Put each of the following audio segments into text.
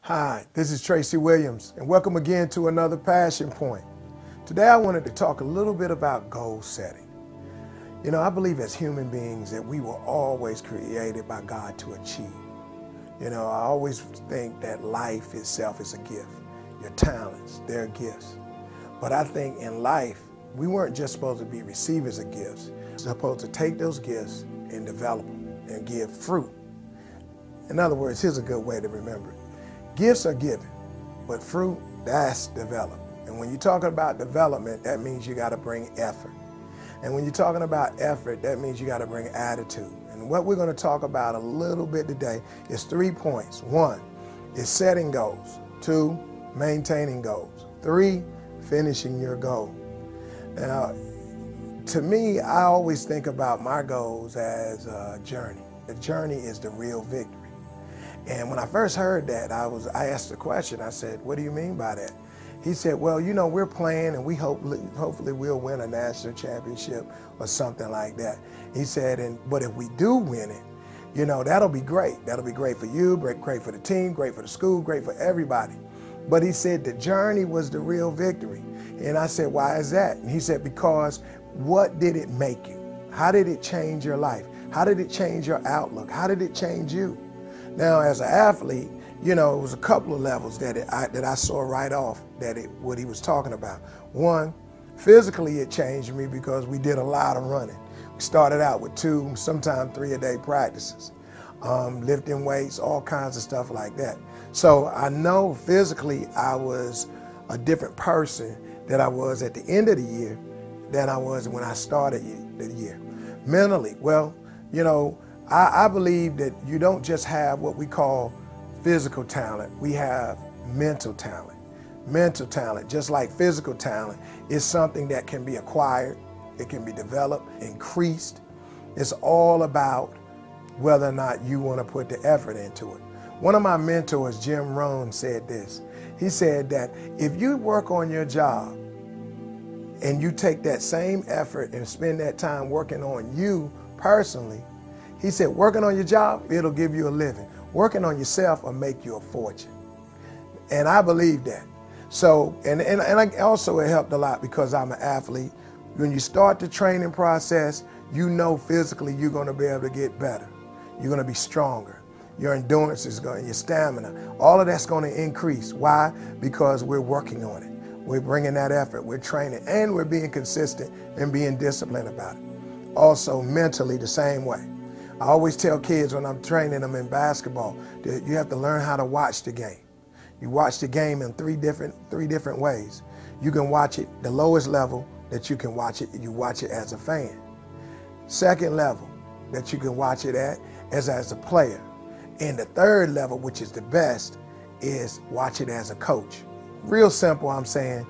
Hi, this is Tracy Williams, and welcome again to another Passion Point. Today I wanted to talk a little bit about goal setting. You know, I believe as human beings that we were always created by God to achieve. You know, I always think that life itself is a gift. Your talents, they're gifts. But I think in life, we weren't just supposed to be receivers of gifts. We're supposed to take those gifts and develop them and give fruit. In other words, here's a good way to remember it. Gifts are given, but fruit, that's developed. And when you're talking about development, that means you got to bring effort. And when you're talking about effort, that means you got to bring attitude. And what we're going to talk about a little bit today is 3 points. 1 is setting goals. 2, maintaining goals. 3, finishing your goal. Now, to me, I always think about my goals as a journey. The journey is the real victory. And when I first heard that, I asked the question. I said, what do you mean by that? He said, well, you know, we're playing and we hopefully we'll win a national championship or something like that. He said, but if we do win it, you know, that'll be great. That'll be great for you, great for the team, great for the school, great for everybody. But he said the journey was the real victory. And I said, why is that? And he said, because what did it make you? How did it change your life? How did it change your outlook? How did it change you? Now, as an athlete, you know, it was a couple of levels that I saw right off what he was talking about. 1, physically it changed me because we did a lot of running. We started out with 2, sometimes 3 a day practices, lifting weights, all kinds of stuff like that. So I know physically I was a different person than I was at the end of the year than I was when I started the year. Mentally, well, you know, I believe that you don't just have what we call physical talent. We have mental talent. Mental talent, just like physical talent, is something that can be acquired, it can be developed, increased. It's all about whether or not you want to put the effort into it. One of my mentors, Jim Rohn, said this. He said that if you work on your job and you take that same effort and spend that time working on you personally, he said, working on your job, it'll give you a living. Working on yourself will make you a fortune. And I believe that. So, and I also it helped a lot because I'm an athlete. When you start the training process, you know physically you're going to be able to get better. You're going to be stronger. Your endurance is going, your stamina, all of that's going to increase. Why? Because we're working on it. We're bringing that effort, we're training, and we're being consistent and being disciplined about it. Also, mentally the same way. I always tell kids when I'm training them in basketball that you have to learn how to watch the game. You watch the game in three different ways. You can watch it the lowest level that you can watch it, you watch it as a fan. Second level that you can watch it at is as a player. And the third level, which is the best, is watch it as a coach. Real simple, I'm saying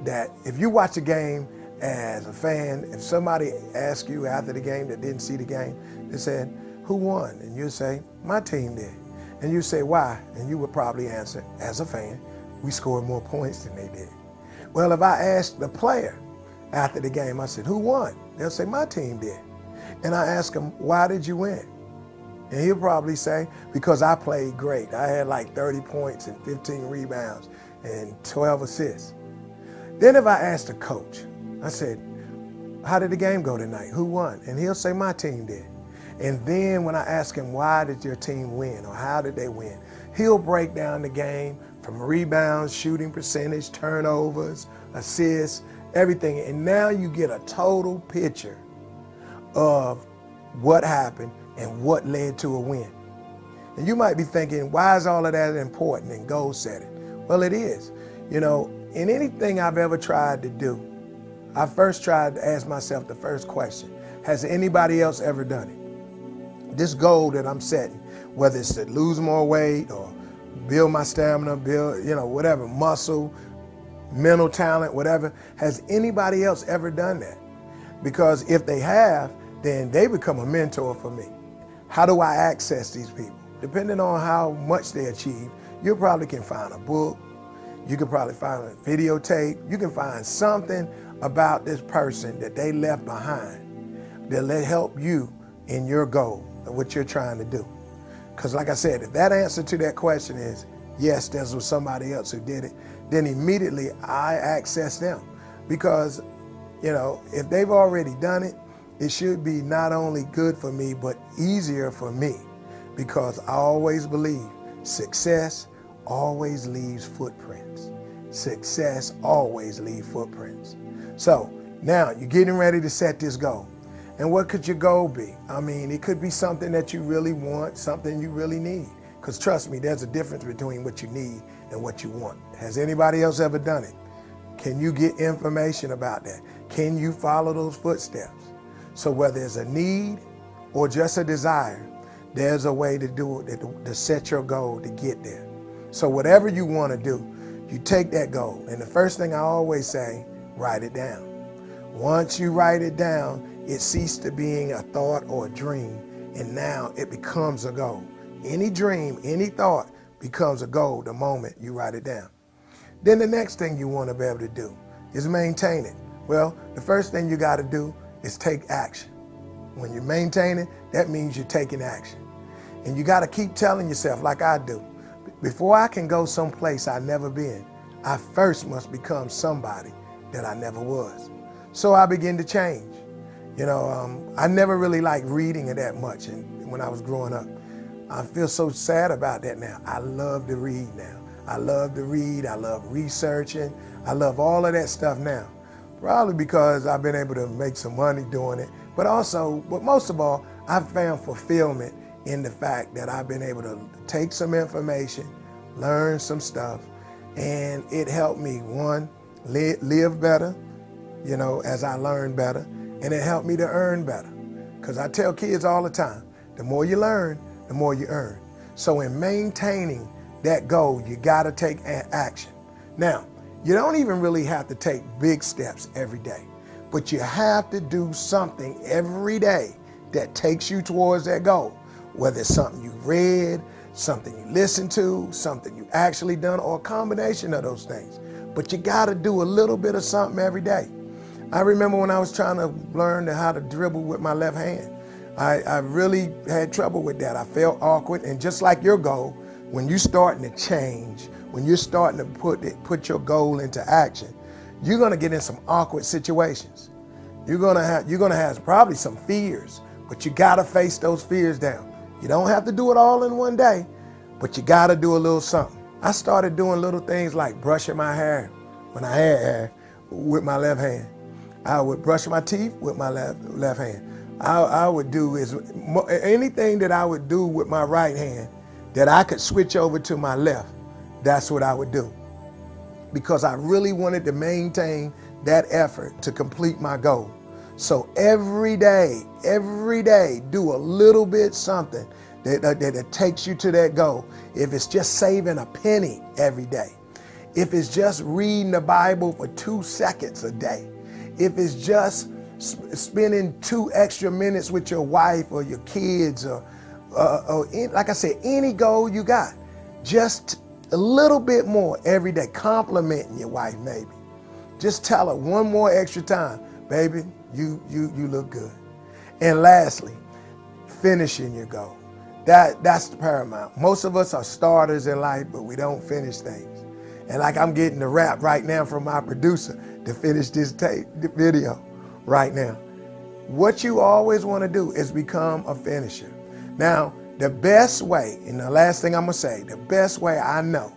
that if you watch a game as a fan, if somebody asks you after the game that didn't see the game, they said, who won? And you say, my team did. And you say, why? And you would probably answer, as a fan, we scored more points than they did. Well, if I asked the player after the game, I said, who won? They'll say, my team did. And I ask them, why did you win? And he'll probably say, because I played great. I had like 30 points and 15 rebounds and 12 assists. Then if I asked the coach, I said, how did the game go tonight? Who won? And he'll say, my team did. And then when I ask him, why did your team win or how did they win? He'll break down the game from rebounds, shooting percentage, turnovers, assists, everything. And now you get a total picture of what happened and what led to a win. And you might be thinking, why is all of that important in goal setting? Well, it is. You know, in anything I've ever tried to do, I first tried to ask myself the first question, has anybody else ever done it? This goal that I'm setting, whether it's to lose more weight or build my stamina, build, you know, whatever, muscle, mental talent, whatever, has anybody else ever done that? Because if they have, then they become a mentor for me. How do I access these people? Depending on how much they achieve, you probably can find a book, you can probably find a videotape, you can find something about this person that they left behind that'll help you in your goal of what you're trying to do. Because like I said, if that answer to that question is yes, there was somebody else who did it, then immediately I access them. Because, you know, if they've already done it, it should be not only good for me, but easier for me. Because I always believe success always leaves footprints. Success always leaves footprints. So now you're getting ready to set this goal. And what could your goal be? I mean, it could be something that you really want, something you really need. Because trust me, there's a difference between what you need and what you want. Has anybody else ever done it? Can you get information about that? Can you follow those footsteps? So whether it's a need or just a desire, there's a way to do it, to set your goal to get there. So whatever you want to do, you take that goal. And the first thing I always say, write it down. Once you write it down, it ceased to being a thought or a dream, and now it becomes a goal. Any dream, any thought becomes a goal the moment you write it down. Then the next thing you want to be able to do is maintain it. Well, the first thing you got to do is take action. When you maintain it, that means you're taking action. And you got to keep telling yourself, like I do, before I can go someplace I've never been, I first must become somebody that I never was. So I begin to change. You know, I never really liked reading it that much when I was growing up. I feel so sad about that now. I love to read now. I love to read. I love researching. I love all of that stuff now. Probably because I've been able to make some money doing it. But also, but most of all, I've found fulfillment in the fact that I've been able to take some information, learn some stuff, and it helped me, one, live better, you know, as I learn better, and it helped me to earn better. Because I tell kids all the time, the more you learn, the more you earn. So in maintaining that goal, you got to take action. Now, you don't even really have to take big steps every day, but you have to do something every day that takes you towards that goal. Whether it's something you read, something you listened to, something you actually done, or a combination of those things. But you got to do a little bit of something every day. I remember when I was trying to learn how to dribble with my left hand. I really had trouble with that. I felt awkward, and just like your goal, when you're starting to change, when you're starting to put your goal into action, you're going to get in some awkward situations. You're going to have probably some fears, but you got to face those fears down. You don't have to do it all in one day, but you got to do a little something. I started doing little things like brushing my hair when I had hair with my left hand. I would brush my teeth with my left hand. I would do anything that I would do with my right hand that I could switch over to my left. That's what I would do, because I really wanted to maintain that effort to complete my goal. So every day, do a little bit something that takes you to that goal. If it's just saving a penny every day, if it's just reading the Bible for 2 seconds a day, if it's just spending 2 extra minutes with your wife or your kids, or like I said, any goal you got, just a little bit more every day. Complimenting your wife, maybe. Just tell her one more extra time, baby, you look good. And lastly, finishing your goal. That's the paramount. Most of us are starters in life, but we don't finish things. And like I'm getting the rap right now from my producer to finish this video right now. What you always want to do is become a finisher. Now, the best way, and the last thing I'm going to say, the best way I know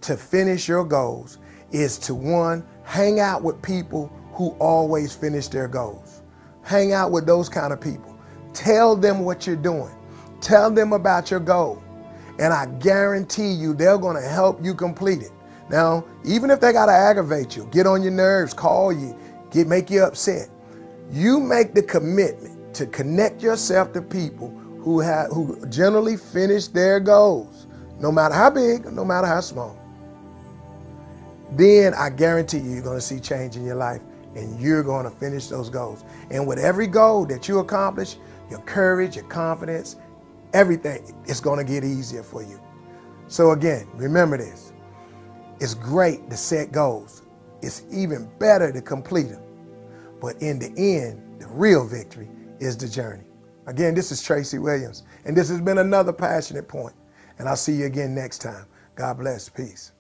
to finish your goals is to, one, hang out with people who always finish their goals. Hang out with those kind of people. Tell them what you're doing. Tell them about your goal. And I guarantee you they're going to help you complete it. Now, even if they got to aggravate you, get on your nerves, call you, make you upset, you make the commitment to connect yourself to people who generally finish their goals, no matter how big, no matter how small. Then I guarantee you're going to see change in your life, and you're going to finish those goals. And with every goal that you accomplish, your courage, your confidence, everything is going to get easier for you. So again, remember this. It's great to set goals. It's even better to complete them. But in the end, the real victory is the journey. Again, this is Tracy Williams, and this has been another Passionate Point. And I'll see you again next time. God bless. Peace.